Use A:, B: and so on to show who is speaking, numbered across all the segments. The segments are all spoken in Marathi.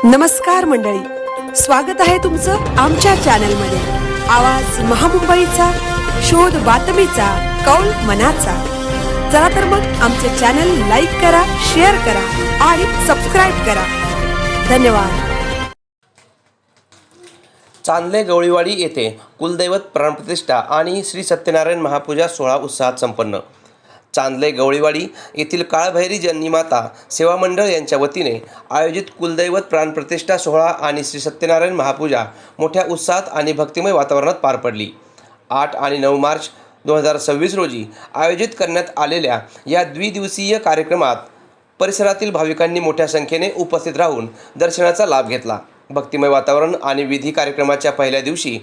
A: नमस्कार मंडळी, स्वागत आहे तुमचं आमच्या चॅनलमध्ये। आवाज महामुंबईचा, शोध बातमीचा, कौल मनाचा। चला तर मग आमचे चॅनल लाईक करा, शेअर करा आणि सबस्क्राइब करा। धन्यवाद।
B: चांदले गवळीवाडी येथे कुलदैवत प्राणप्रतिष्ठा आणि श्री सत्यनारायण महापूजा सोहळा उत्साहात संपन्न। चांदले गवळीवाडी येथील काळभैरी जननीमाता सेवा मंडळ यांच्या वतीने आयोजित कुलदैवत प्राणप्रतिष्ठा सोहळा आणि श्री सत्यनारायण महापूजा मोठ्या उत्साहात आणि भक्तिमय वातावरणात पार पडली। 8 आणि 9 मार्च 2026 रोजी आयोजित करण्यात आलेल्या या द्विदिवसीय कार्यक्रमात परिसरातील भाविकांनी मोठ्या संख्येने उपस्थित राहून दर्शनाचा लाभ घेतला। भक्तिमय वातावरण आणि विधी कार्यक्रमाच्या पहिल्या दिवशी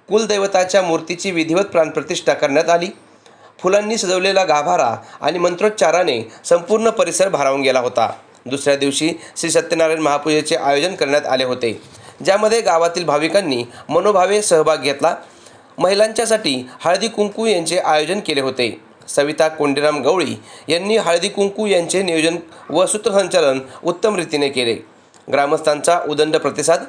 B: कुलदैवताच्या मूर्तीची विधिवत प्राणप्रतिष्ठा करण्यात आली। फुलांनी सजवलेला गाभारा आणि मंत्रोच्चाराने संपूर्ण परिसर भारावून गेला होता। दुसऱ्या दिवशी श्री सत्यनारायण महापूजेचे आयोजन करण्यात आले होते, ज्यामध्ये गावातील भाविकांनी मनोभावे सहभाग घेतला। महिलांच्यासाठी हळदी कुंकू यांचे आयोजन केले होते। सविता कोंडीराम गवळी यांनी हळदी कुंकू यांचे नियोजन व सूत्रसंचालन उत्तम रीतीने केले। ग्रामस्थांचा उदंड प्रतिसाद।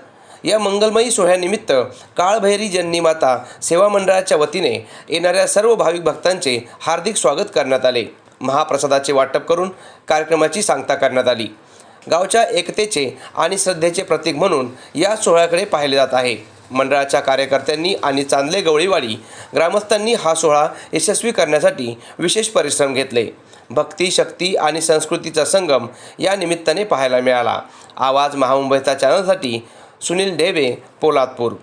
B: या मंगलमयी सोहळ्यानिमित्त काळभैरी जननीमाता सेवा मंडळाच्या वतीने येणाऱ्या सर्व भाविक भक्तांचे हार्दिक स्वागत करण्यात आले। महाप्रसादाचे वाटप करून कार्यक्रमाची सांगता करण्यात आली। गावच्या एकतेचे आणि श्रद्धेचे प्रतीक म्हणून या सोहळ्याकडे पाहिले जात आहे। मंडळाच्या कार्यकर्त्यांनी आणि चांदले गवळीवाडी ग्रामस्थांनी हा सोहळा यशस्वी करण्यासाठी विशेष परिश्रम घेतले। भक्ती, शक्ती आणि संस्कृतीचा संगम या निमित्ताने पाहायला मिळाला। आवाज महामुंबईचा चॅनलसाठी सुनील ढेबे, पोलादपूर।